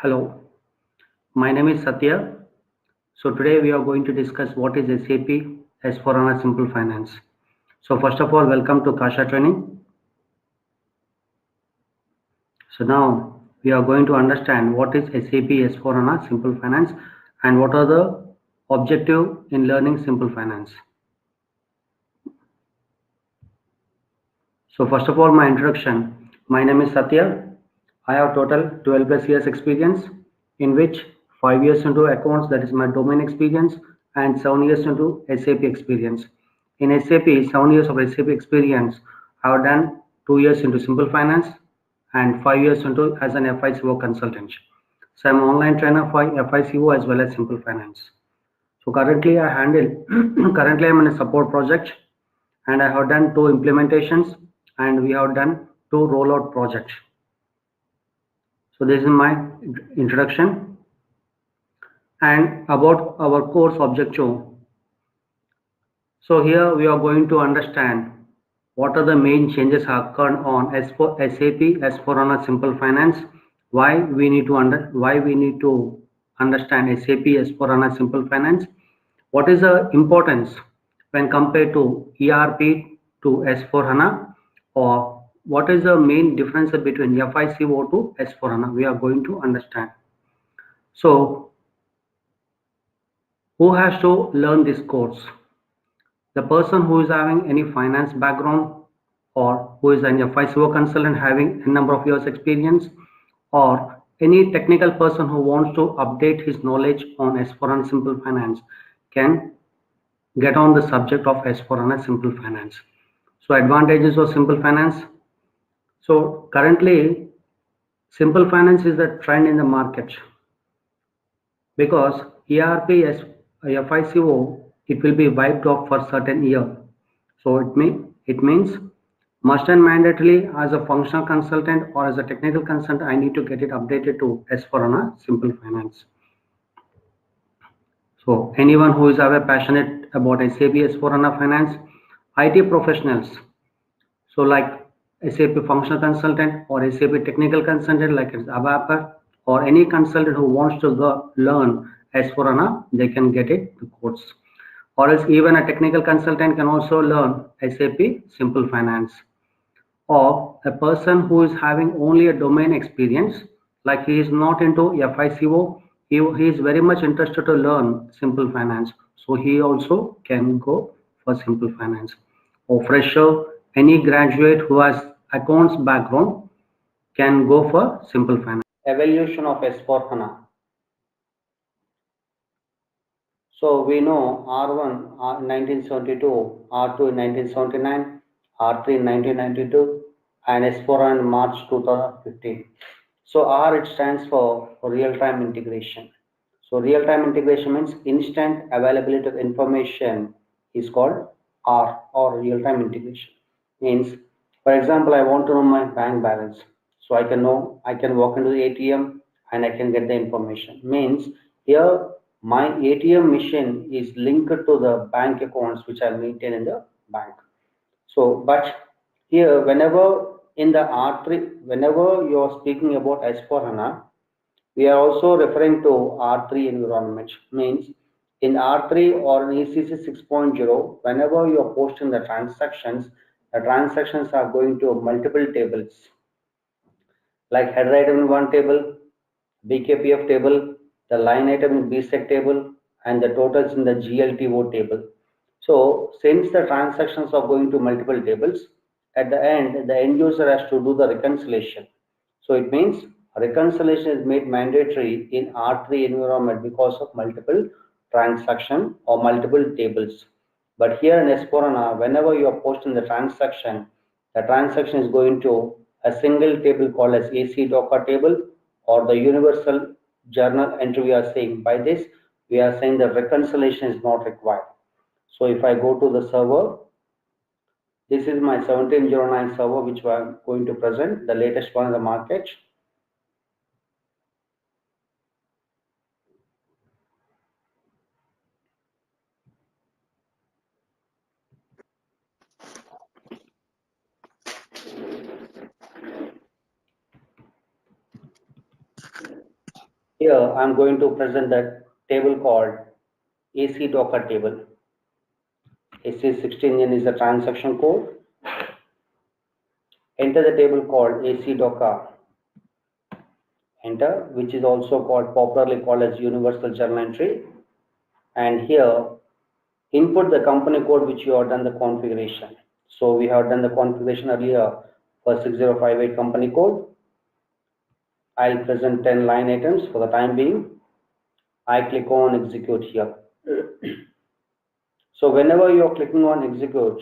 Hello, my name is Sathya. So today we are going to discuss what is SAP S/4HANA Simple Finance. So first of all, welcome to Kasha Training. So now we are going to understand what is SAP S/4HANA Simple Finance and what are the objective in learning Simple Finance. So first of all, my introduction. My name is Sathya. I have total 12 plus years experience, in which 5 years into accounts, that is my domain experience, and 7 years into SAP experience. In SAP, 7 years of SAP experience, I have done 2 years into Simple Finance and 5 years into as an FICO consultant. So I'm an online trainer for FICO as well as Simple Finance. So currently I handle, currently I'm in a support project and I have done 2 implementations and we have done 2 rollout projects. So this is my introduction and about our course objective. So here we are going to understand what are the main changes occurred on SAP S/4HANA Simple Finance, why we need to understand SAP S/4HANA Simple Finance, what is the importance when compared to ERP to S/4HANA, or what is the main difference between FICO to S/4HANA, we are going to understand. So who has to learn this course? The person who is having any finance background, or who is an FICO consultant having a number of years experience, or any technical person who wants to update his knowledge on S/4HANA Simple Finance can get on the subject of S/4HANA Simple Finance. So advantages of Simple Finance. So currently Simple Finance is the trend in the market because ERP as FICO, it will be wiped off for certain year. So it means must and mandatorily as a functional consultant or as a technical consultant, I need to get it updated to S/4HANA Simple Finance. So anyone who is ever passionate about SAP S/4HANA Finance, IT professionals, so like SAP functional consultant or SAP technical consultant like ABAP, or any consultant who wants to learn S/4HANA, they can get it the course. Or else even a technical consultant can also learn SAP Simple Finance. Or a person who is having only a domain experience, like he is not into FICO, he is very much interested to learn Simple Finance. So he also can go for Simple Finance. Or fresher, any graduate who has accounts background can go for Simple Finance. Evolution of S/4HANA. So we know R1 1972, R2 in 1979, R3 in 1992, and S4 in March 2015. So R, it stands for real-time integration. So real-time integration means instant availability of information is called R, or real-time integration. Means, for example, I want to know my bank balance. So I can walk into the ATM and I can get the information. Means here my ATM machine is linked to the bank accounts which I maintain in the bank. So, but here, whenever in the R3, whenever you are speaking about S/4HANA, we are also referring to R3 environment. Means in R3 or in ECC 6.0, whenever you are posting the transactions are going to multiple tables, like header item in one table, BKPF table, the line item in BSEC table, and the totals in the GLTO table. So since the transactions are going to multiple tables, at the end user has to do the reconciliation. So it means reconciliation is made mandatory in R3 environment because of multiple transaction or multiple tables. But here in S/4HANA, whenever you are posting the transaction is going to a single table called as AC Docker table, or the universal journal entry. We are saying by this, we are saying the reconciliation is not required. So if I go to the server, this is my 1709 server which I am going to present, the latest one in the market. Here I'm going to present the table called AC Docker table. AC16 is the transaction code. Enter the table called AC Docker. Enter, which is also called popularly called as universal journal entry. And here input the company code which you have done the configuration. So we have done the configuration earlier for 6058 company code. I'll present 10 line items for the time being. I click on execute here. So whenever you're clicking on execute,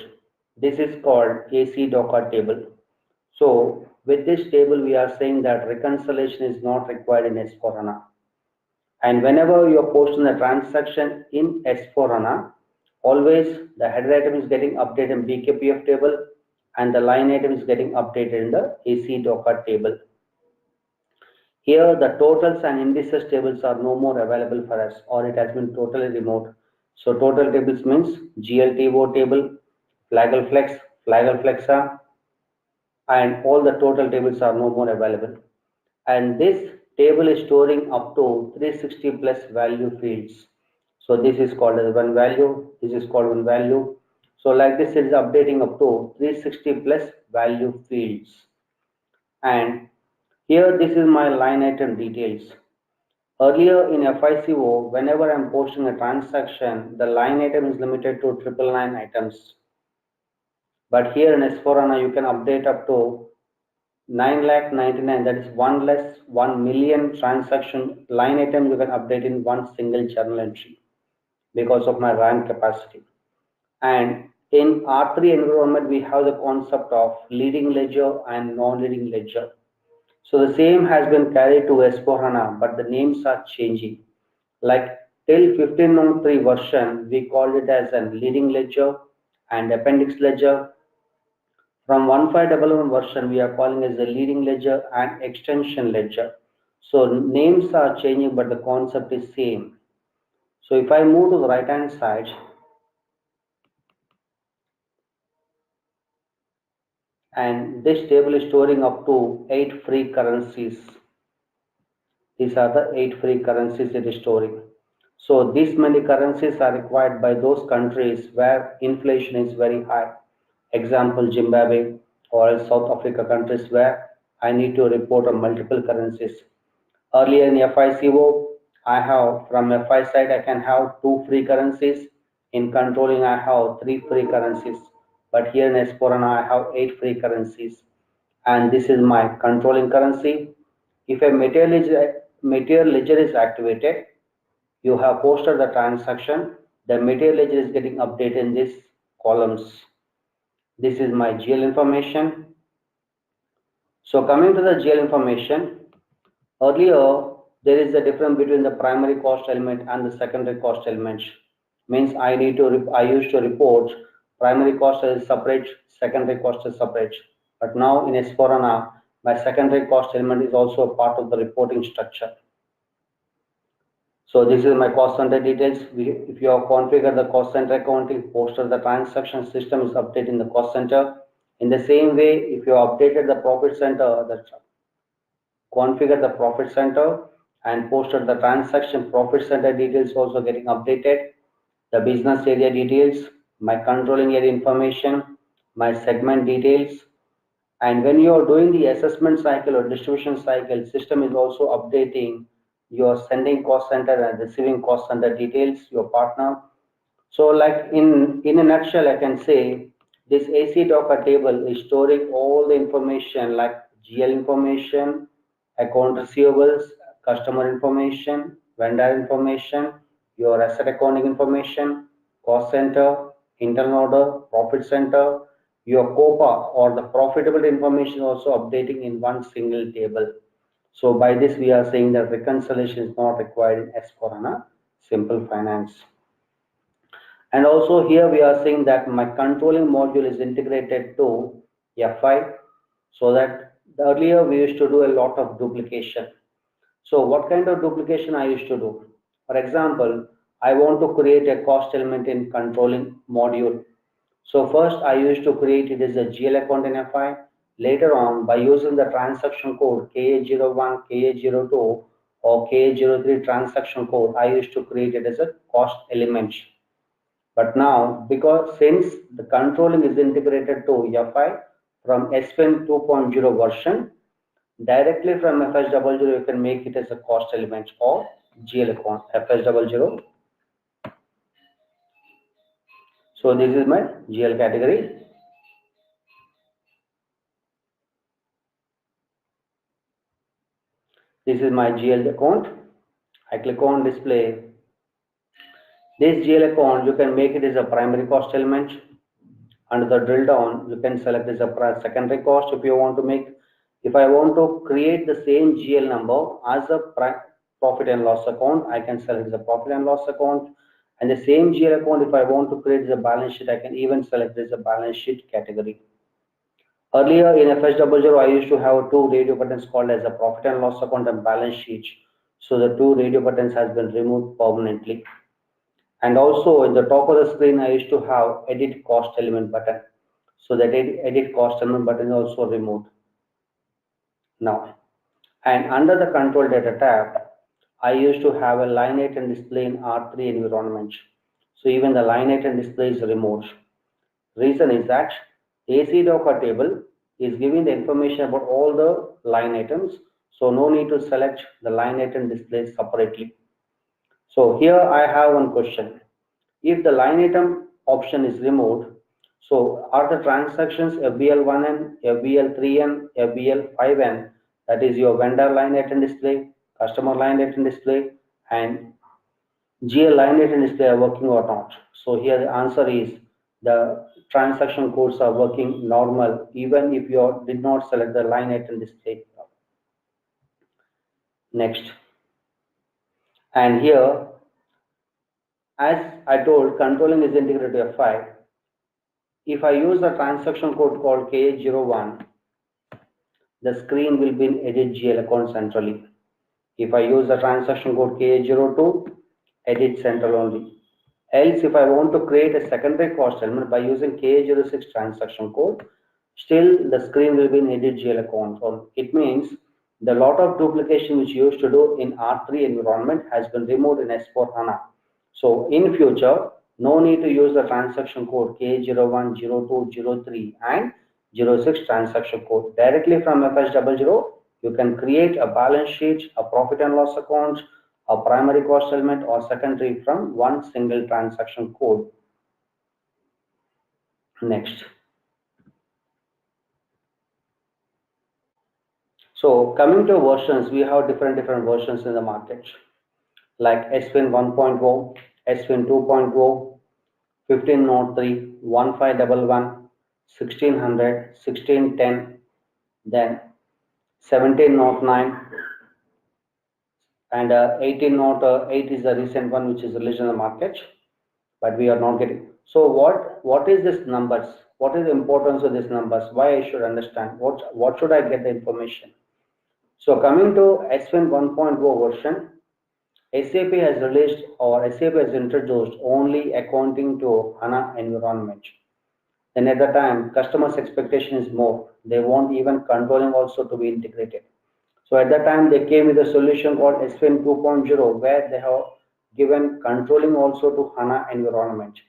this is called AC Docker table. So with this table, we are saying that reconciliation is not required in S4HANA. And whenever you're posting the transaction in S4HANA, always the header item is getting updated in BKPF table and the line item is getting updated in the AC Docker table. Here the totals and indices tables are no more available for us, or it has been totally removed. So total tables means GLTO table, Flaggle Flex, Flaggle Flexa, and all the total tables are no more available. And this table is storing up to 360 plus value fields. So this is called as one value, this is called one value. So like this, it is updating up to 360 plus value fields. And here this is my line item details. Earlier in FICO, whenever I'm posting a transaction, the line item is limited to 999 items. But here in S4HANA, you can update up to 9,99,000, that is one less 1 million transaction line item you can update in one single journal entry because of my RAM capacity. And in R3 environment, we have the concept of leading ledger and non-leading ledger. So the same has been carried to S4HANA, but the names are changing. Like till 1503 version, we called it as a leading ledger and appendix ledger. From 1511 version, we are calling as the leading ledger and extension ledger. So names are changing, but the concept is same. So if I move to the right hand side, and this table is storing up to 8 free currencies. These are the 8 free currencies it is storing. So these many currencies are required by those countries where inflation is very high. Example, Zimbabwe or South Africa countries where I need to report on multiple currencies. Earlier in FICO, I have from FI side I can have 2 free currencies. In controlling, I have 3 free currencies. But here in S4HANA, I have 8 free currencies. And this is my controlling currency. If a material ledger is activated, you have posted the transaction, the material ledger is getting updated in these columns. This is my GL information. So coming to the GL information, earlier there is a difference between the primary cost element and the secondary cost element. Means I used to report primary cost is separate, secondary cost is separate. But now in S4HANA, my secondary cost element is also a part of the reporting structure. So this is my cost center details. If you have configured the cost center accounting, posted the transaction system is updating the cost center. In the same way, if you have updated the profit center, configure the profit center and posted the transaction profit center details also getting updated. The business area details, my controlling area information, my segment details, and when you are doing the assessment cycle or distribution cycle, system is also updating your sending cost center and receiving cost center details, your partner. So like in a nutshell, I can say this AC Docker table is storing all the information like GL information, account receivables, customer information, vendor information, your asset accounting information, cost center, internal order, profit center, your COPA or the profitability information also updating in one single table. So by this we are saying that reconciliation is not required in S4HANA Simple Finance. And also here we are saying that my controlling module is integrated to F5 so that earlier we used to do a lot of duplication. So what kind of duplication I used to do? For example, I want to create a cost element in controlling module. So first I used to create it as a GL account in FI. Later on, by using the transaction code KA01, KA02 or K03 transaction code, I used to create it as a cost element. But now, because since the controlling is integrated to FI from SFIN 2.0 version, directly from FS00 you can make it as a cost element or GL account FS00. So this is my GL category. This is my GL account. I click on display. This GL account, you can make it as a primary cost element. Under the drill down, you can select as a secondary cost if you want to make. If I want to create the same GL number as a profit and loss account, I can select the profit and loss account. And the same GL account, if I want to create the balance sheet, I can even select as a balance sheet category. Earlier in FS00, I used to have two radio buttons called as a profit and loss account and balance sheet. So the two radio buttons has been removed permanently. And also in the top of the screen, I used to have edit cost element button. So that edit cost element button is also removed now. And under the control data tab, I used to have a line item display in R3 environment. So even the line item display is removed. Reason is that AC Docker table is giving the information about all the line items. So no need to select the line item display separately. So here I have one question. If the line item option is removed, so are the transactions FBL1N, FBL3N, FBL5N, that is your vendor line item display, customer line item display, and GL line item display are working or not? So here the answer is the transaction codes are working normal even if you did not select the line item display. Next. And here, as I told, controlling is integrated to F5. If I use the transaction code called K01, the screen will be in edit GL account centrally. If I use the transaction code K02, edit central only. Else, if I want to create a secondary cost element by using K06 transaction code, still the screen will be in edit GL account. So it means the lot of duplication which you used to do in R3 environment has been removed in S4 HANA. So in future, no need to use the transaction code K01, 02, 03 and 06 transaction code. Directly from FS00, you can create a balance sheet, a profit and loss account, a primary cost element or secondary from one single transaction code. Next. So coming to versions, we have different versions in the market like SFIN 1.0, SFIN 2.0, 1503, 1511, 1600, 1610, then 1709 and 1808 is the recent one which is released in the market, but we are not getting. So what is this numbers? What is the importance of these numbers? Why I should understand? What should I get the information? So coming to SFIN 1.0 version, SAP has released or SAP has introduced only accounting to HANA environment. Then at the time, customers' expectation is more. They want even controlling also to be integrated. So at that time, they came with a solution called SFIN 2.0, where they have given controlling also to HANA environment.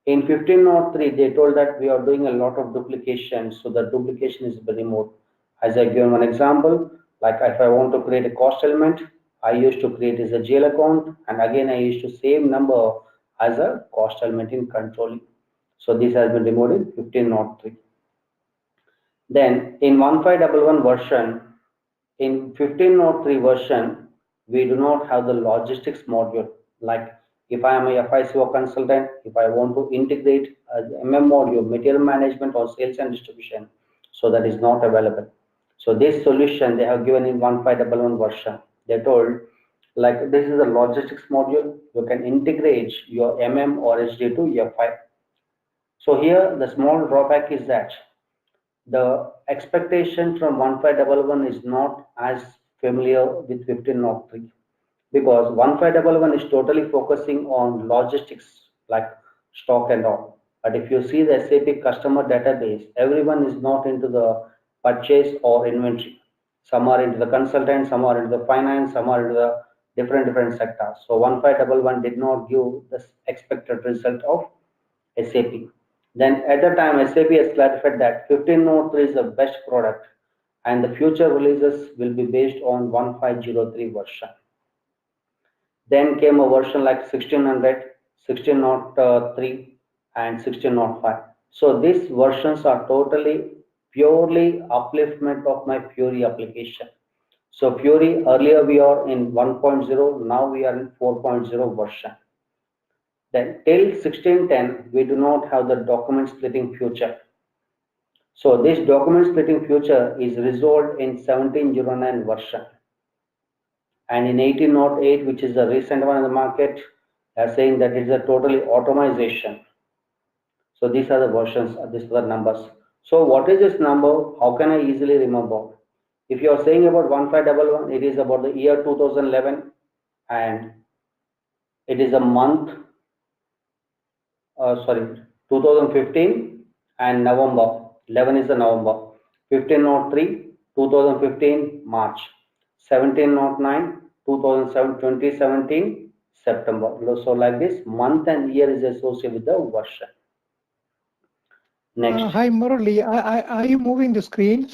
In 1503, they told that we are doing a lot of duplication, so the duplication is very removed. As I give one example, like if I want to create a cost element, I used to create as a GL account, and again I used to same number as a cost element in controlling. So this has been removed in 1503. Then in 1511 version, in 1503 version, we do not have the logistics module. Like if I am a FICO consultant, if I want to integrate MM module, material management or sales and distribution, so that is not available. So this solution they have given in 1511 version. They told like this is a logistics module. You can integrate your MM or HD to FI. So here the small drawback is that the expectation from 1511 is not as familiar with 1503 because 1511 is totally focusing on logistics like stock and all. But if you see the SAP customer database, everyone is not into the purchase or inventory. Some are into the consultant, some are into the finance, some are into the different sectors. So 1511 did not give the expected result of SAP. Then at the time, SAP has clarified that 1503 is the best product and the future releases will be based on 1503 version. Then came a version like 1600, 1603 and 1605. So these versions are totally purely upliftment of my Fury application. So Fury, earlier we are in 1.0, now we are in 4.0 version. Then till 1610, we do not have the document splitting feature. So this document splitting feature is resolved in 1709 version. And in 1808, which is the recent one in the market, they are saying that it is a totally automation. So these are the versions, these are the numbers. So what is this number? How can I easily remember? If you are saying about 1511, it is about the year 2011 and it is a month, sorry, 2015 and November. 11 is the November. 1503, 2015 March. 1709, 2017 September. So like this, month and year is associated with the version. Next. Hi Murali, are you moving the screen?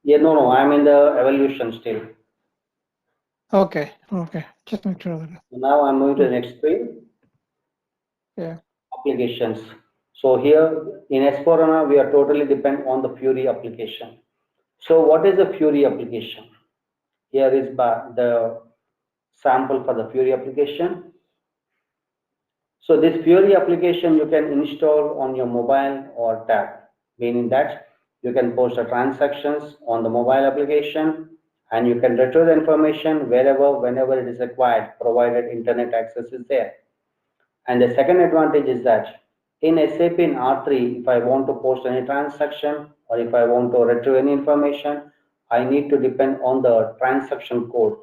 Yeah, no, I'm in the evolution still. Okay, just make sure. Now I'm moving to the next screen. Yeah. Applications. So here in S4HANA, we are totally dependent on the Fury application. So what is the Fury application? Here is the sample for the Fury application. So this Fury application you can install on your mobile or tab, meaning that you can post the transactions on the mobile application and you can retrieve the information wherever, whenever it is required, provided internet access is there. And the second advantage is that in SAP in R3, if I want to post any transaction or if I want to retrieve any information, I need to depend on the transaction code.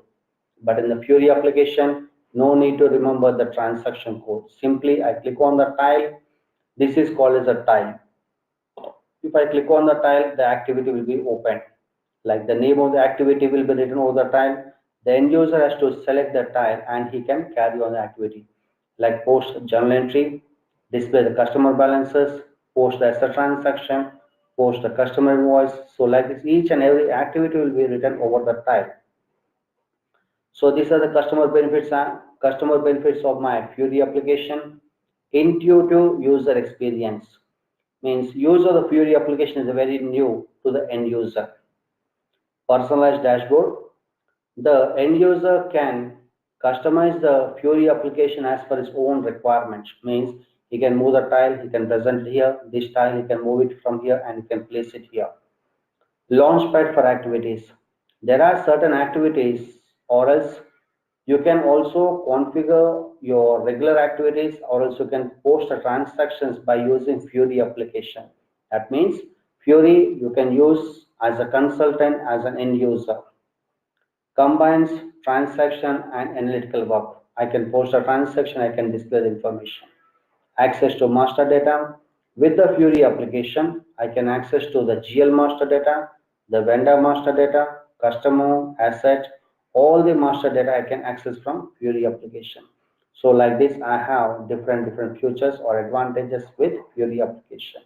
But in the Fury application, no need to remember the transaction code. Simply, I click on the tile. This is called as a tile. If I click on the tile, the activity will be opened. Like the name of the activity will be written over the tile. The end user has to select the tile and he can carry on the activity. Like post journal entry, display the customer balances, post the asset transaction, post the customer invoice. So like this, each and every activity will be written over the tile. So these are the customer benefits of my Fury application. Intuitive user experience means use of the Fury application is very new to the end user. Personalized dashboard. The end user can customize the Fury application as per his own requirements. Means he can move the tile, he can present it here, this tile, he can move it from here and he can place it here. Launchpad for activities. There are certain activities or else you can also configure your regular activities or else you can post the transactions by using Fury application. That means Fury you can use as a consultant, as an end user. Combines transaction and analytical work. I can post a transaction, I can display the information. Access to master data. With the Fury application, I can access to the GL master data, the vendor master data, customer, asset, all the master data I can access from Fury application. So like this, I have different features or advantages with Fury application.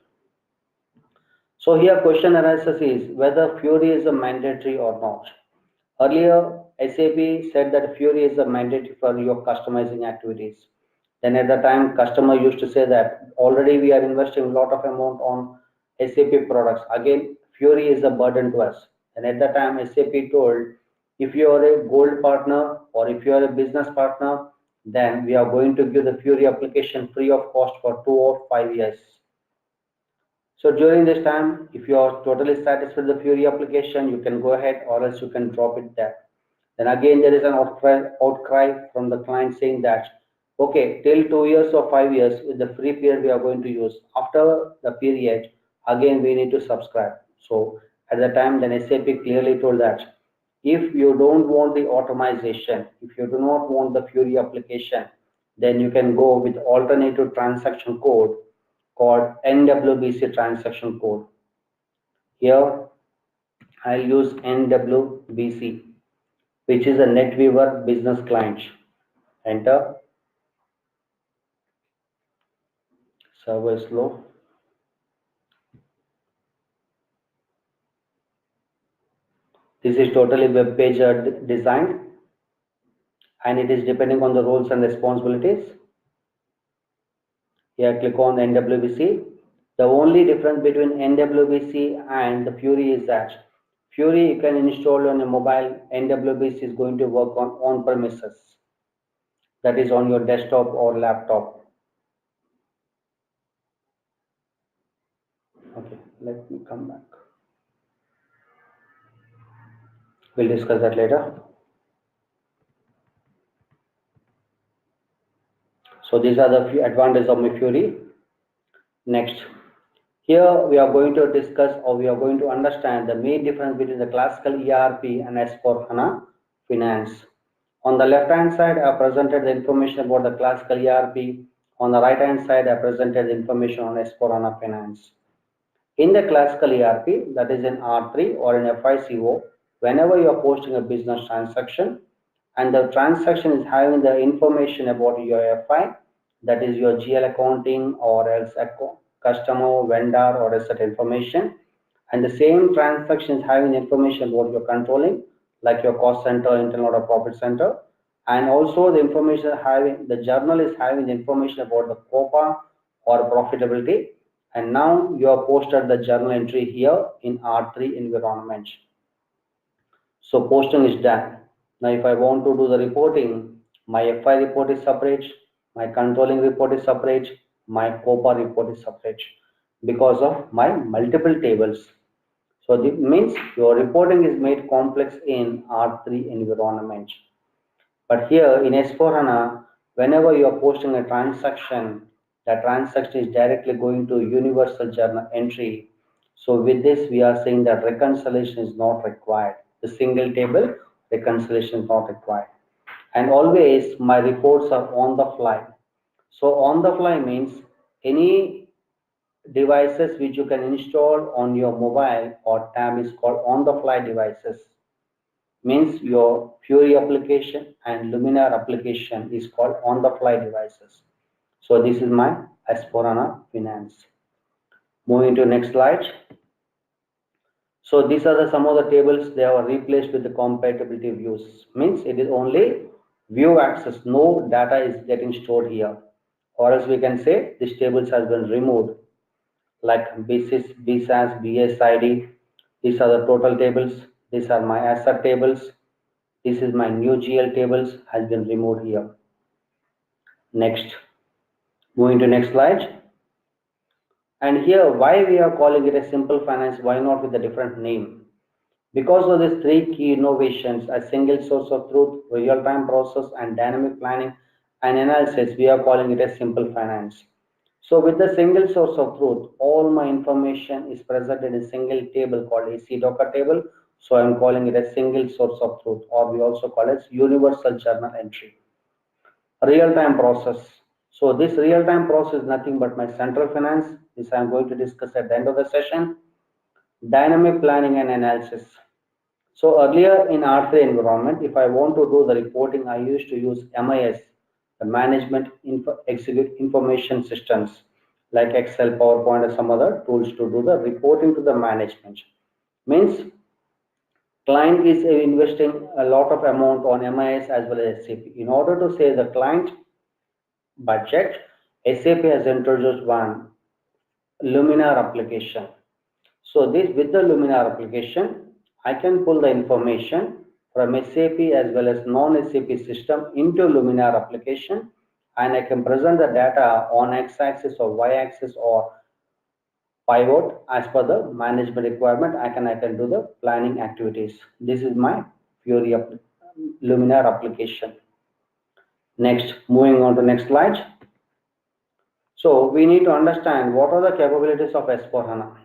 So here question arises is whether Fury is a mandatory or not. Earlier, SAP said that Fury is a mandate for your customizing activities. Then at the time, customer used to say that already we are investing a lot of amount on SAP products. Again, Fury is a burden to us. And at the time, SAP told, if you are a gold partner or if you are a business partner, then we are going to give the Fury application free of cost for 2 or 5 years. So during this time, if you are totally satisfied with the Fury application, you can go ahead or else you can drop it there. Then again, there is an outcry from the client saying that, okay, till 2 years or 5 years with the free period we are going to use. After the period, again, we need to subscribe. So at the time, then SAP clearly told that if you don't want the automation, if you do not want the Fury application, then you can go with alternative transaction code called NWBC transaction code. Here, I'll use NWBC, which is a NetWeaver business client. Enter. Server is slow. This is totally web page designed, and it is depending on the roles and responsibilities. Here click on NWBC. The only difference between NWBC and the Fury is that Fury you can install on a mobile, NWBC is going to work on premises, that is on your desktop or laptop. Okay, let me come back. We'll discuss that later. So these are the few advantages of my Fury. Next, here we are going to discuss, or we are going to understand the main difference between the classical ERP and S/4HANA Finance. On the left hand side, I presented the information about the classical ERP. On the right hand side, I presented the information on S/4HANA Finance. In the classical ERP, that is in R3 or in FICO, whenever you are posting a business transaction and the transaction is having the information about your FI, that is your GL accounting or else customer, vendor or asset information, and the same transaction is having information about your controlling, like your cost center, internal order profit center, and also the information having the journal is having information about the COPA or profitability, and now you have posted the journal entry here in R3 environment. So posting is done. Now if I want to do the reporting, my FI report is separate, my controlling report is separate, my COPA report is separate because of my multiple tables. So this means your reporting is made complex in R3 environment. But here in S4HANA, whenever you are posting a transaction, the transaction is directly going to universal journal entry. So with this, we are saying that reconciliation is not required. The single table reconciliation is not required. And always my reports are on the fly. So on the fly means any devices which you can install on your mobile or tab is called on the fly devices, means your Fury application and Luminar application is called on the fly devices. So this is my S4HANA Finance. Moving to next slide. So these are some of the tables. They are replaced with the compatibility views, means it is only view access, no data is getting stored here, or else we can say this tables has been removed, like BSIS, BSAS, BSID. These are the total tables. These are my asset tables. This is my new GL tables has been removed here. Next, moving to next slide. And here, why we are calling it a simple finance? Why not with a different name? Because of these three key innovations: a single source of truth, real-time process, and dynamic planning and analysis, we are calling it a simple finance. So with the single source of truth, all my information is present in a single table called AC Docker table. So I'm calling it a single source of truth, or we also call it universal journal entry. Real-time process. So this real-time process is nothing but my central finance. This I'm going to discuss at the end of the session. Dynamic planning and analysis. So earlier in R3 environment, if I want to do the reporting, I used to use MIS, the Management Execute Information Systems, like Excel, PowerPoint, and some other tools to do the reporting to the management. Means client is investing a lot of amount on MIS as well as SAP. In order to save the client budget, SAP has introduced one Luminar application. So this with the Luminar application, I can pull the information from SAP as well as non-SAP system into Luminar application, and I can present the data on x-axis or y-axis or pivot as per the management requirement. I can do the planning activities. This is my Fury Luminar application. Next, moving on to next slide. So we need to understand what are the capabilities of S4HANA.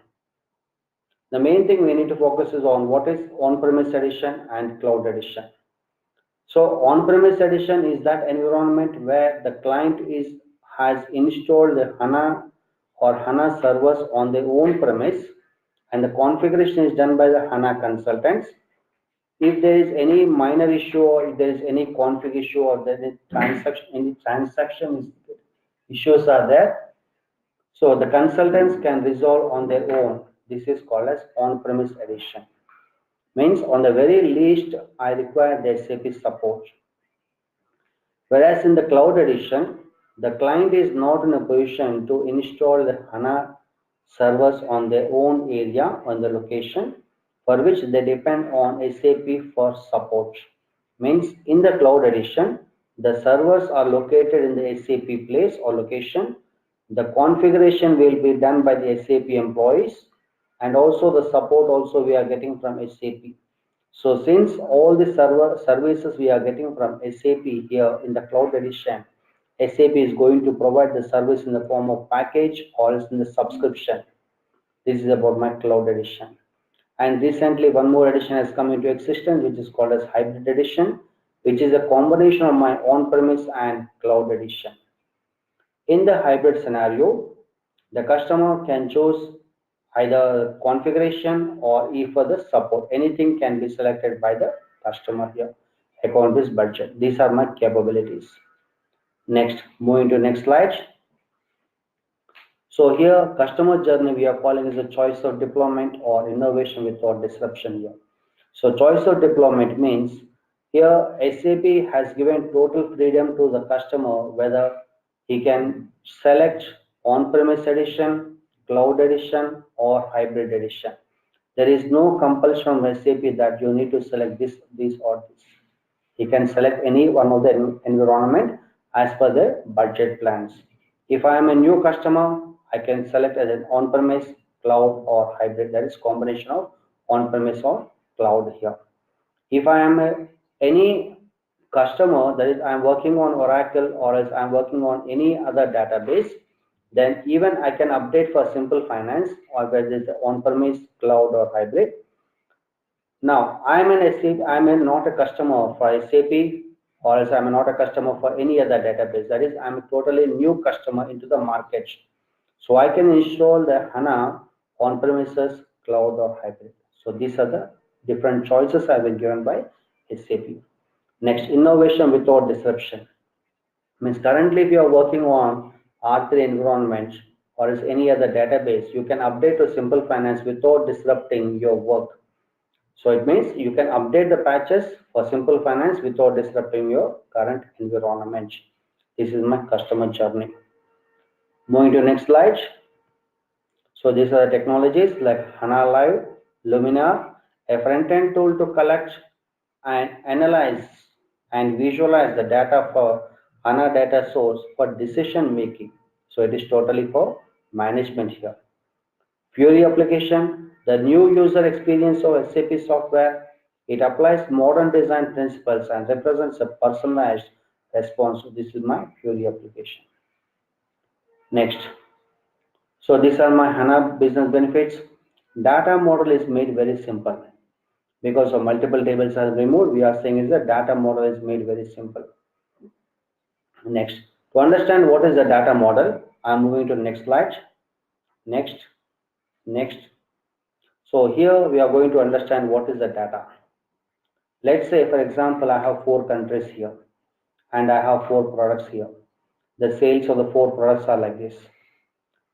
The main thing we need to focus is on what is on-premise edition and cloud edition. So on-premise edition is that environment where the client has installed the HANA or HANA servers on their own premise, and the configuration is done by the HANA consultants. If there is any minor issue or if there is any config issue or there is any transaction issues are there, so the consultants can resolve on their own. This is called as on-premise edition. Means on the very least, I require the SAP support. Whereas in the cloud edition, the client is not in a position to install the HANA servers on their own area, on the location, for which they depend on SAP for support. Means in the cloud edition, the servers are located in the SAP place or location. The configuration will be done by the SAP employees, and also the support also we are getting from SAP. So since all the services we are getting from SAP here in the cloud edition, SAP is going to provide the service in the form of package or else in the subscription. This is about my cloud edition. And recently one more edition has come into existence, which is called as hybrid edition, which is a combination of my on-premise and cloud edition. In the hybrid scenario, the customer can choose either configuration or E for the support. Anything can be selected by the customer here. Account is budget. These are my capabilities. Next, moving to next slide. So here, customer journey we are calling is a choice of deployment or innovation without disruption here. So choice of deployment means here SAP has given total freedom to the customer whether he can select on-premise edition, cloud edition, or hybrid edition. There is no compulsion from SAP that you need to select this or this. He can select any one of the environment as per the budget plans. If I am a new customer, I can select as an on-premise, cloud, or hybrid. That is combination of on-premise or cloud here. If I am any customer, that is I am working on Oracle or else I am working on any other database, then even I can update for simple finance or whether it's on-premise, cloud, or hybrid. Now, I am an SAP, I am not a customer for SAP or else I am not a customer for any other database. That is, I am a totally new customer into the market. So I can install the HANA on-premises, cloud, or hybrid. So these are the different choices I have been given by SAP. Next, innovation without disruption. Means currently if you are working on R3 environment or is any other database, you can update to simple finance without disrupting your work. So it means you can update the patches for simple finance without disrupting your current environment. This is my customer journey. Moving to next slide. So these are the technologies like HANA Live, Luminar, a front-end tool to collect and analyze and visualize the data for HANA data source for decision making. So it is totally for management here. Fury application, the new user experience of SAP software. It applies modern design principles and represents a personalized response. This is my Fury application. Next. So these are my HANA business benefits. Data model is made very simple. Because of multiple tables are removed, we are saying is the data model is made very simple. Next. To understand what is the data model, I am moving to the next slide. Next. Next. So here we are going to understand what is the data. Let's say, for example, I have 4 countries here and I have 4 products here. The sales of the 4 products are like this.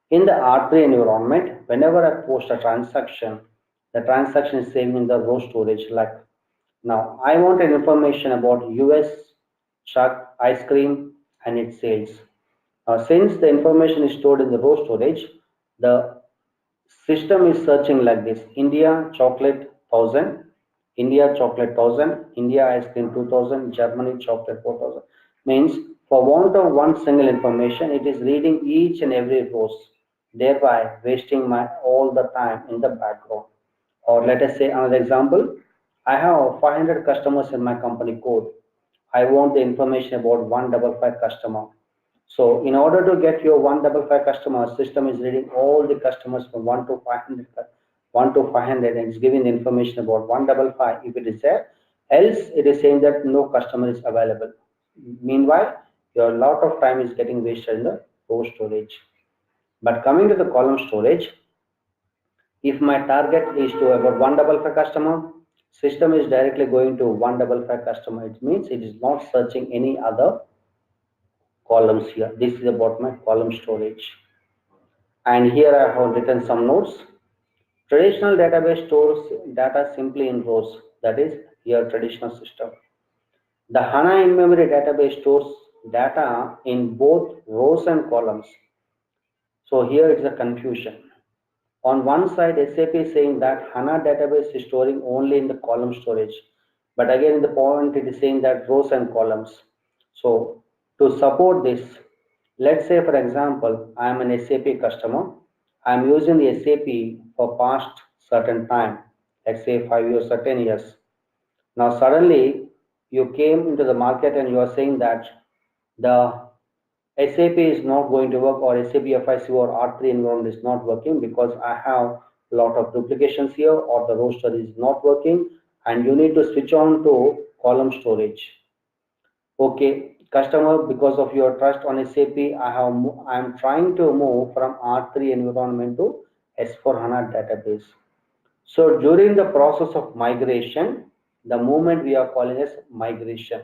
In the R3 environment, whenever I post a transaction, the transaction is saved in the raw storage. Like now, I want an information about US chuck ice cream and its sales. Since the information is stored in the raw storage, the system is searching like this: India chocolate 1000, India chocolate 1000, India ice cream 2000, Germany chocolate 4000. Means for want of one single information, it is reading each and every rows, thereby wasting my all the time in the background. Or let us say another example. I have 500 customers in my company code. I want the information about 155 customer. So in order to get your 155 customers, system is reading all the customers from 1 to 500, 1 to 500 and it's giving the information about 155 if it is there. Else it is saying that no customer is available. Meanwhile, your lot of time is getting wasted in the row storage. But coming to the column storage, If my target is to about 155 customer, system is directly going to 155 customer. It means it is not searching any other columns here. This is about my column storage. And here I have written some notes. Traditional database stores data simply in rows. That is here traditional system. The HANA in-memory database stores data in both rows and columns. So here it's a confusion. On one side, SAP is saying that HANA database is storing only in the column storage. But again, in the point, it is saying that rows and columns. So to support this, let's say, for example, I am an SAP customer. I am using the SAP for past certain time, let's say 5 years or 10 years. Now, suddenly, you came into the market and you are saying that the SAP is not going to work, or SAP FICO or R3 environment is not working because I have a lot of duplications here, or the roster is not working and you need to switch on to column storage. Okay, customer, because of your trust on SAP, I am trying to move from R3 environment to S4 HANA database. So during the process of migration, the movement we are calling as migration.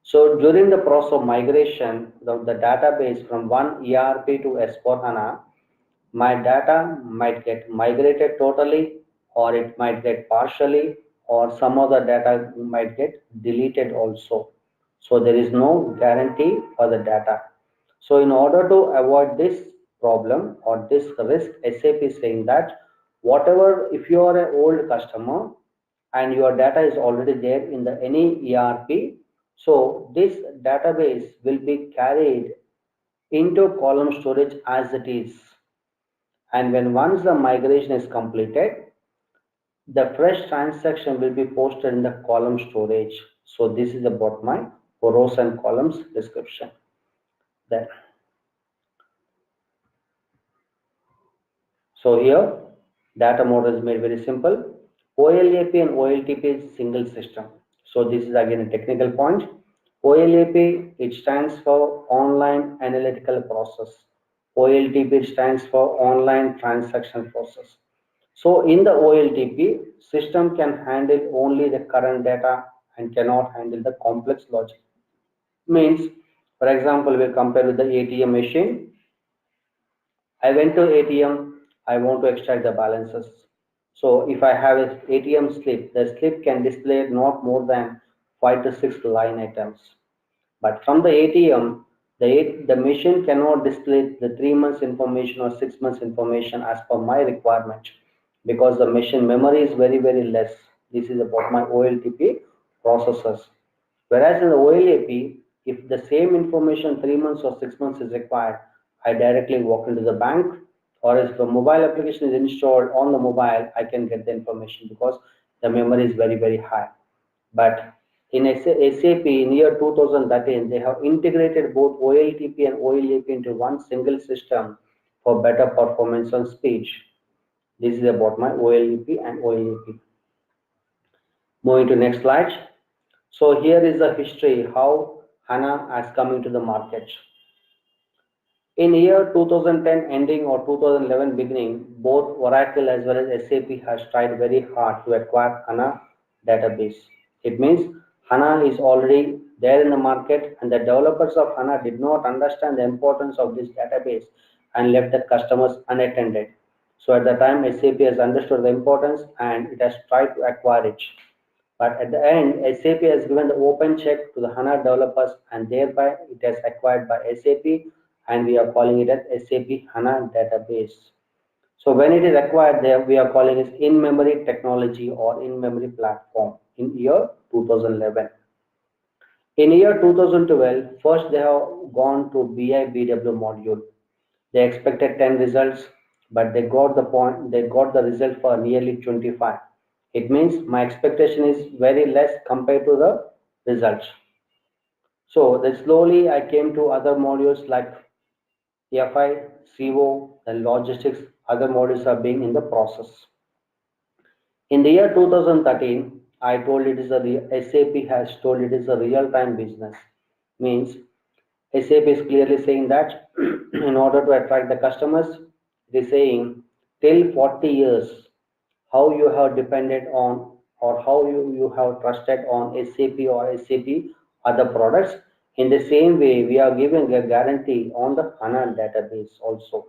So during the process of migration, the database from one ERP to S4HANA, my data might get migrated totally, or it might get partially, or some other data might get deleted also. So there is no guarantee for the data. So in order to avoid this problem or this risk, SAP is saying that whatever, if you are an old customer and your data is already there in the any ERP, so this database will be carried into column storage as it is. And when once the migration is completed, the fresh transaction will be posted in the column storage. So this is about my rows and columns description. Then, so here data model is made very simple. OLAP and OLTP is single system. So this is again a technical point. OLAP, it stands for online analytical process. OLTP stands for online transaction process. So in the OLTP, system can handle only the current data and cannot handle the complex logic. Means, for example, we compare with the ATM machine. I went to ATM, I want to extract the balances. So if I have an ATM slip, the slip can display not more than 5 to 6 line items. But from the ATM, the machine cannot display the 3 months information or 6 months information as per my requirement, because the machine memory is very, very less. This is about my OLTP processors. Whereas in the OLAP, if the same information 3 months or 6 months is required, I directly walk into the bank, or if the mobile application is installed on the mobile, I can get the information because the memory is very, very high. But in SAP in year 2013, they have integrated both OLTP and OLAP into one single system for better performance and speed. This is about my OLEP and OLAP. Moving to next slide. So here is the history how HANA has come into the market. In year 2010 ending or 2011 beginning, both Oracle as well as SAP has tried very hard to acquire HANA database. It means HANA is already there in the market, and the developers of HANA did not understand the importance of this database and left the customers unattended. So at the time, SAP has understood the importance and it has tried to acquire it. But at the end, SAP has given the open check to the HANA developers, and thereby it has acquired by SAP, and we are calling it as SAP HANA database. So when it is acquired there, we are calling it in-memory technology or in-memory platform in year 2011. In year 2012, first they have gone to BI/BW module. They expected 10 results, but they got the result for nearly 25. It means my expectation is very less compared to the results. So then slowly I came to other modules like FI, CO, and logistics. Other modules are being in the process. In the year 2013, I told it is SAP has told it is a real-time business. Means SAP is clearly saying that in order to attract the customers, it is saying till 40 years, how you have depended on or how you have trusted on SAP or SAP other products. In the same way, we are giving a guarantee on the HANA database also.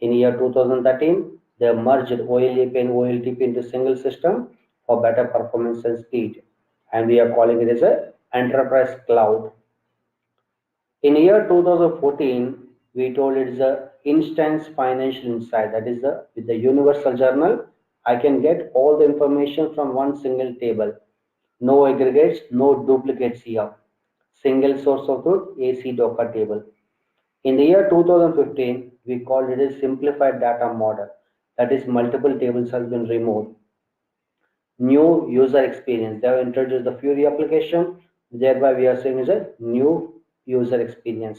In year 2013, they merged OLAP and OLTP into single system for better performance and speed. And we are calling it as a enterprise cloud. In year 2014, we told it's a instance financial insight. That is with the universal journal, I can get all the information from one single table. No aggregates, no duplicates here. Single source of truth, AC Docker table. In the year 2015, we called it a simplified data model. That is, multiple tables has been removed. New user experience. They have introduced the Fury application. Thereby, we are saying is a new user experience.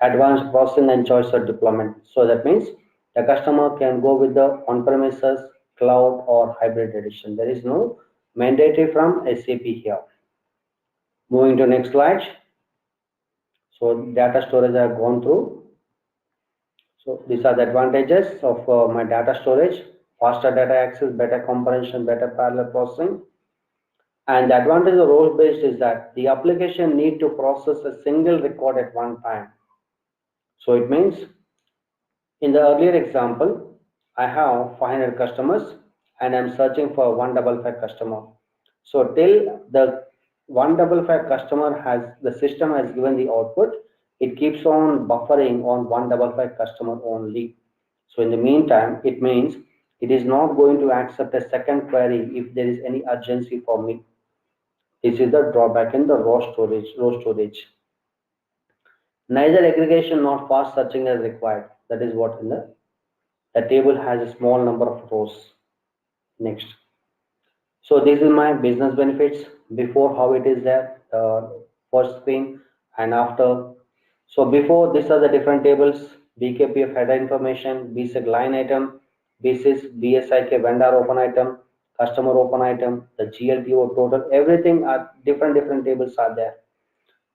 Advanced processing and choice of deployment. So that means the customer can go with the on-premises, cloud, or hybrid edition. There is no mandatory from SAP here. Moving to next slide. So data storage I have gone through. So these are the advantages of my data storage: faster data access, better comprehension, better parallel processing. And the advantage of role-based is that the application need to process a single record at one time. So it means in the earlier example, I have 500 customers and I'm searching for 155 customer. So till the 155 customer has the system has given the output, it keeps on buffering on 155 customer only. So in the meantime, it means it is not going to accept a second query if there is any urgency for me. This is the drawback in the raw storage. Neither aggregation nor fast searching is required. That is what in the table has a small number of rows. Next. So this is my business benefits before how it is there, first screen and after. So before these are the different tables: BKPF header information, BSIC line item, BSIS, BSIK vendor open item, customer open item, the GLTO total, everything are different tables are there.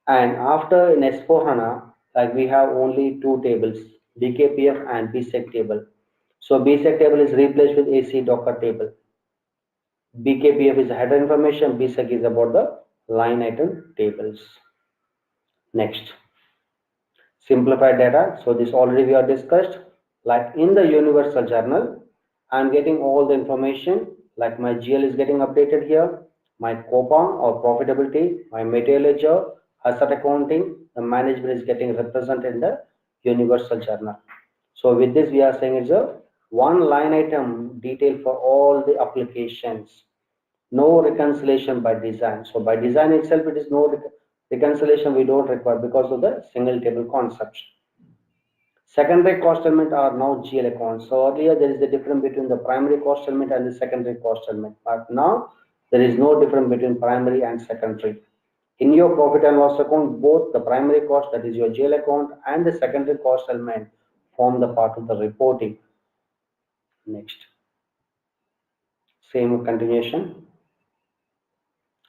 And after in S4HANA, like we have only two tables, BKPF and BSEC table. So BSEC table is replaced with AC Docker table. BKPF is header information, BSEC is about the line item tables. Next, simplified data. So this already we are discussed. Like in the universal journal, I'm getting all the information. Like my GL is getting updated here, my coupon or profitability, my material ledger, asset accounting, the management is getting represented in the universal journal. So with this, we are saying it's a one line item detail for all the applications. No reconciliation by design. So by design itself, it is no reconciliation we don't require because of the single table concept. Secondary cost element are now GL accounts. So earlier there is a difference between the primary cost element and the secondary cost element. But now there is no difference between primary and secondary. In your profit and loss account, both the primary cost, that is your GL account, and the secondary cost element form the part of the reporting. Next. Same continuation.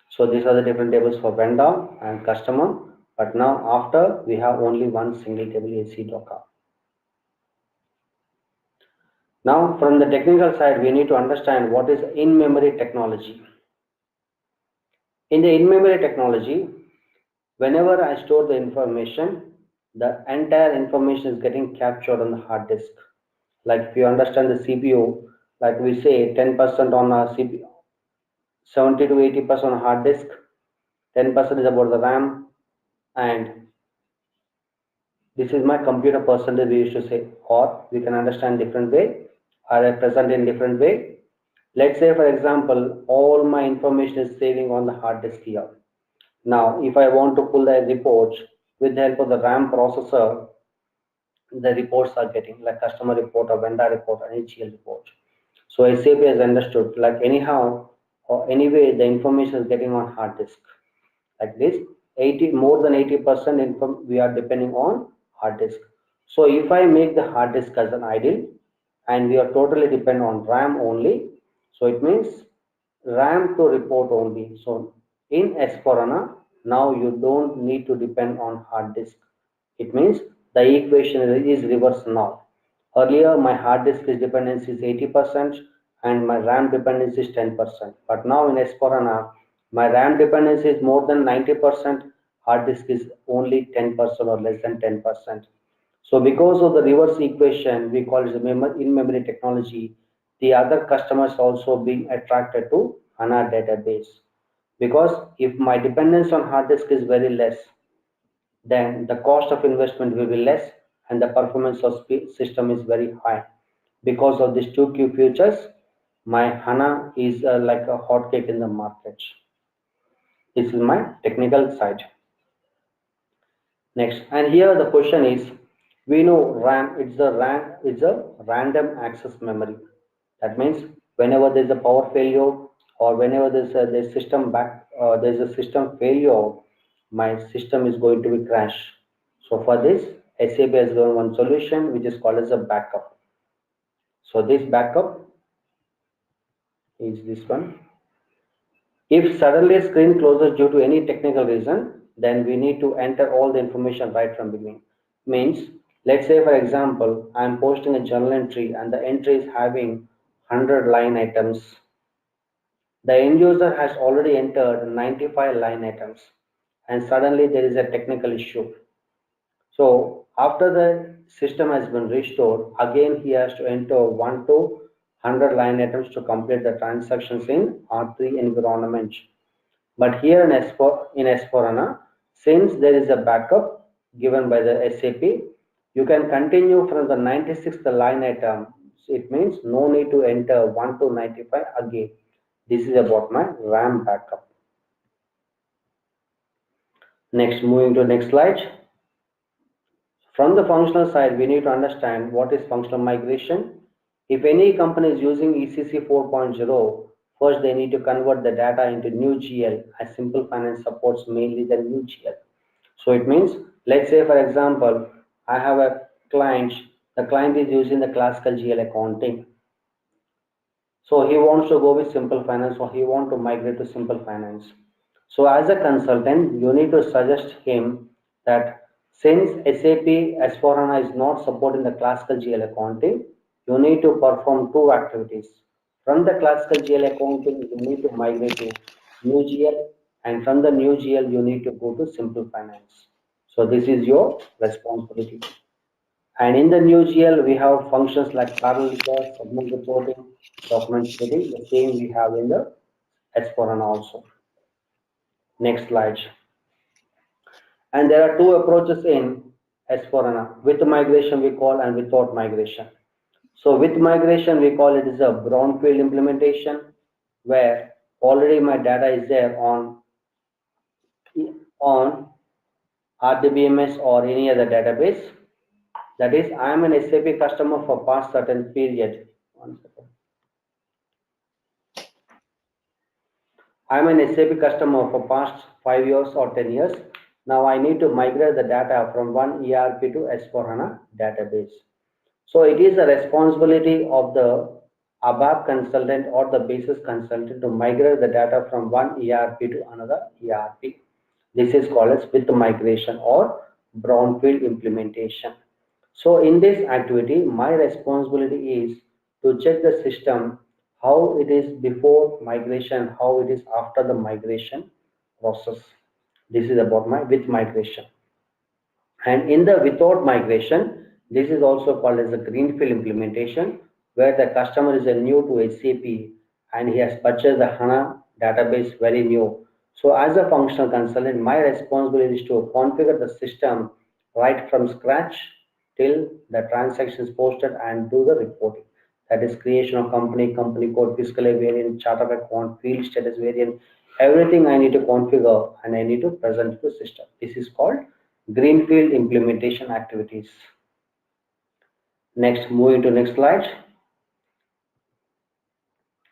So these are the different tables for vendor and customer. But now after we have only one single table AC Docker. Now from the technical side, we need to understand what is in-memory technology. In the in-memory technology, whenever I store the information, the entire information is getting captured on the hard disk. Like if you understand the CPU, like we say 10% on a CPU, 70 to 80% on hard disk, 10% is about the RAM, and this is my computer percentage we used to say, or we can understand different way, or represent in different way. Let's say for example, all my information is saving on the hard disk here. Now, if I want to pull the reports with the help of the RAM processor, the reports are getting like customer report or vendor report or HCL report. So SAP has understood like anyhow or anyway the information is getting on hard disk. Like this, 80 more than 80% income we are depending on hard disk. So if I make the hard disk as an idle and we are totally dependent on RAM only, so it means RAM to report only. So in S4HANA, now you don't need to depend on hard disk. It means the equation is reversed now. Earlier, my hard disk is dependency is 80% and my RAM dependency is 10%. But now in S4HANA, my RAM dependency is more than 90%, hard disk is only 10% or less than 10%. So because of the reverse equation, we call it the in-memory technology, the other customers also being attracted to HANA database. Because if my dependence on hard disk is very less, then the cost of investment will be less and the performance of system is very high. Because of these two key features, my HANA is like a hotcake in the market. This is my technical side. Next, and here the question is, we know RAM, it's a random access memory. That means whenever there's a power failure or whenever there's system there's a system failure, my system is going to be crash. So for this, SAP has given one solution which is called as a backup. So this backup is this one. If suddenly a screen closes due to any technical reason, then we need to enter all the information right from beginning. Means, let's say for example, I am posting a journal entry and the entry is having 100 line items. The end user has already entered 95 line items and suddenly there is a technical issue. So after the system has been restored, again he has to enter 1 to 100 line items to complete the transactions in R3 environment. But here in S4HANA, since there is a backup given by the SAP, you can continue from the 96th line item. So it means no need to enter 1 to 95 again. This is about my RAM backup. Next, moving to next slide. From the functional side, we need to understand what is functional migration. If any company is using ECC 4.0, first they need to convert the data into new GL, as Simple Finance supports mainly the new GL. So it means, let's say for example, I have a client, the client is using the classical GL accounting. So he wants to go with Simple Finance or he wants to migrate to Simple Finance. So as a consultant, you need to suggest him that since SAP S4HANA is not supporting the classical GL accounting, you need to perform two activities. From the classical GL accounting, you need to migrate to new GL, and from the new GL, you need to go to Simple Finance. So this is your responsibility. And in the new GL, we have functions like parallel request, segment reporting, document splitting, the same we have in the S4HANA also. Next slide. And there are two approaches in S4HANA. With migration we call and without migration. So with migration we call it is a brownfield implementation where already my data is there on RDBMS or any other database. That is, I am an SAP customer for past certain period. One second. I am an SAP customer for past 5 years or 10 years. Now I need to migrate the data from one ERP to S4HANA database. So it is the responsibility of the ABAP consultant or the basis consultant to migrate the data from one ERP to another ERP. This is called as with migration or brownfield implementation. So in this activity, my responsibility is to check the system, how it is before migration, how it is after the migration process. This is about my with migration. And in the without migration, this is also called as a greenfield implementation, where the customer is a new to SAP and he has purchased the HANA database very new. So as a functional consultant, my responsibility is to configure the system right from scratch till the transaction is posted and do the reporting. That is creation of company, company code, fiscal variant, chart of account, field status variant, everything I need to configure and I need to present to the system. This is called greenfield implementation activities. Next, moving to next slide.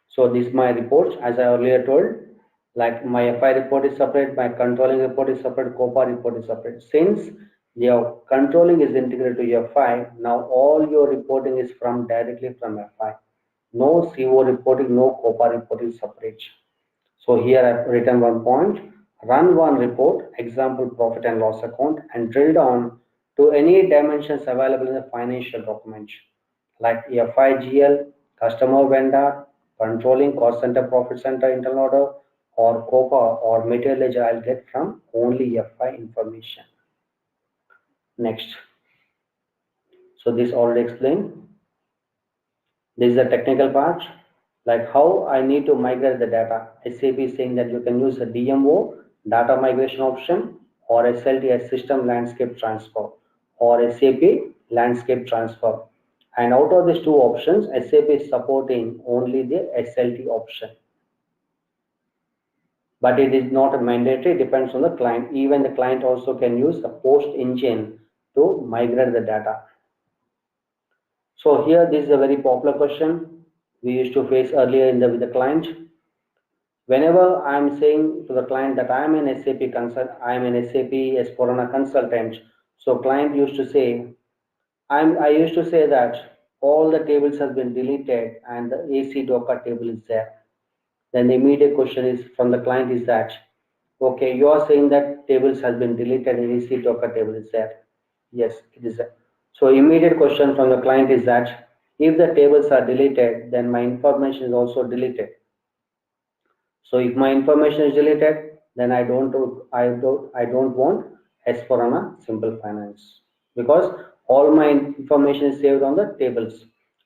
So this is my reports, as I earlier told, like my FI report is separate, my controlling report is separate, COPA report is separate. Since your controlling is integrated to FI, now all your reporting is from directly from FI. No CO reporting, no COPA reporting separate. So here I've written one point, run one report, example profit and loss account, and drill down to any dimensions available in the financial document. like FIGL, customer vendor, controlling cost center, profit center, internal order, or COPA or material ledger, I'll get from only FI information. Next. So this already explained. This is the technical part, like how I need to migrate the data. SAP is saying that you can use a DMO, data migration option, or SLT as system landscape transfer, or SAP landscape transfer. And out of these two options, SAP is supporting only the SLT option. But it is not mandatory, it depends on the client. Even the client also can use the post engine to migrate the data. So here, this is a very popular question we used to face earlier with the client. Whenever I'm saying to the client that I'm an SAP S4HANA consultant, so client used to say, I used to say that all the tables have been deleted and the AC Docker table is there. Then the immediate question is from the client is that, okay, you are saying that tables has been deleted and AC Docker table is there. Yes, it is there. So immediate question from the client is that if the tables are deleted, then my information is also deleted. So if my information is deleted, then I don't want S4HANA Simple Finance because all my information is saved on the tables.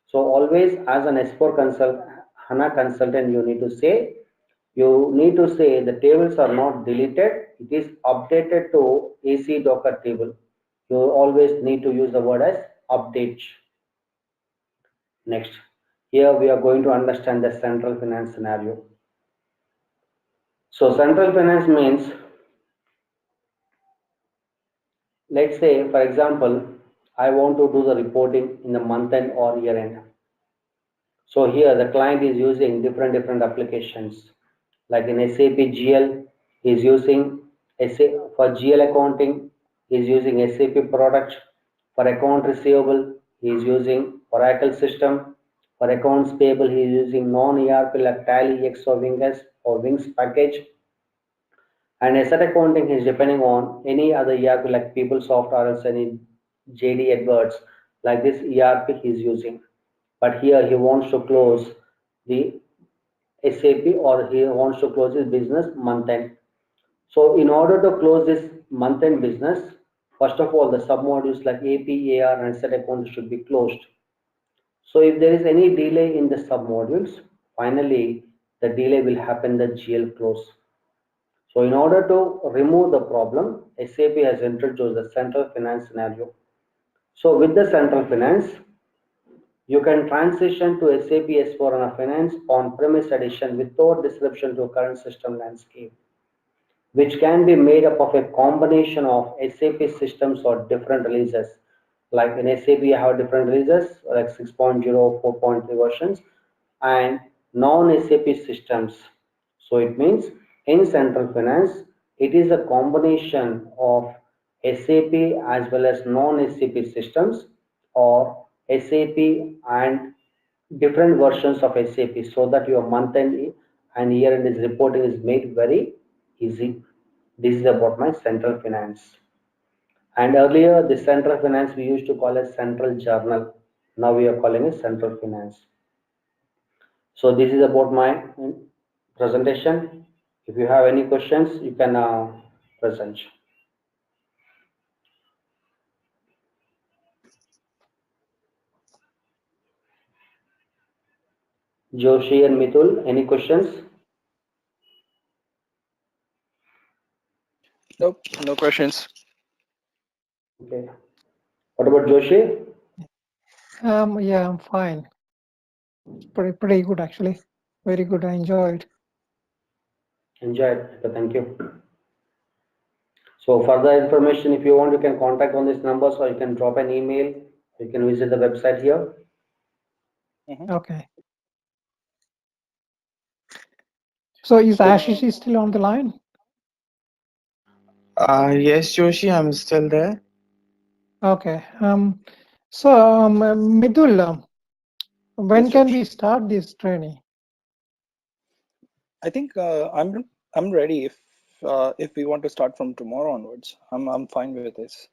So always as an S4 HANA consultant, you need to say the tables are not deleted. It is updated to AC Docker table. You always need to use the word as update. Next, here we are going to understand the central finance scenario. So central finance means, let's say, for example, I want to do the reporting in the month end or year end. So here the client is using different applications. Like in SAP GL, is using for GL accounting, is using SAP product. For account receivable, he is using Oracle system. For accounts payable, he is using non-ERP like Tally, X or Wings package. And asset accounting is depending on any other ERP like PeopleSoft or else any JD Edwards, like this ERP he is using. But here he wants to close the SAP or he wants to close his business month end. So in order to close this month end business, first of all the submodules like AP, AR and asset account should be closed. So if there is any delay in the submodules, finally the delay will happen the GL close. So in order to remove the problem, SAP has introduced the central finance scenario. So with the central finance, you can transition to SAP S4HANA Finance on-premise edition without disruption to current system landscape, which can be made up of a combination of SAP systems or different releases. Like in SAP, you have different releases like 6.0, 4.3 versions, and non-SAP systems. So it means in central finance, it is a combination of SAP as well as non-SAP systems or SAP and different versions of SAP so that your month end and year end is reporting is made very easy. This is about my central finance. And earlier, the central finance we used to call as central journal. Now we are calling it central finance. So this is about my presentation. If you have any questions, you can present. Joshi and Mitul, any questions? Nope, no questions. Okay. What about Joshi? Yeah, I'm fine. Pretty good actually. Very good. I enjoyed. Enjoy it. Okay, thank you. So further information, if you want, you can contact on these numbers or you can drop an email. You can visit the website here. Okay. So is Ashish still on the line? Yes, Joshi, I'm still there. Okay. So Midul, when Yes, can Josh. we start this training? I think I'm ready if we want to start from tomorrow onwards. I'm fine with this.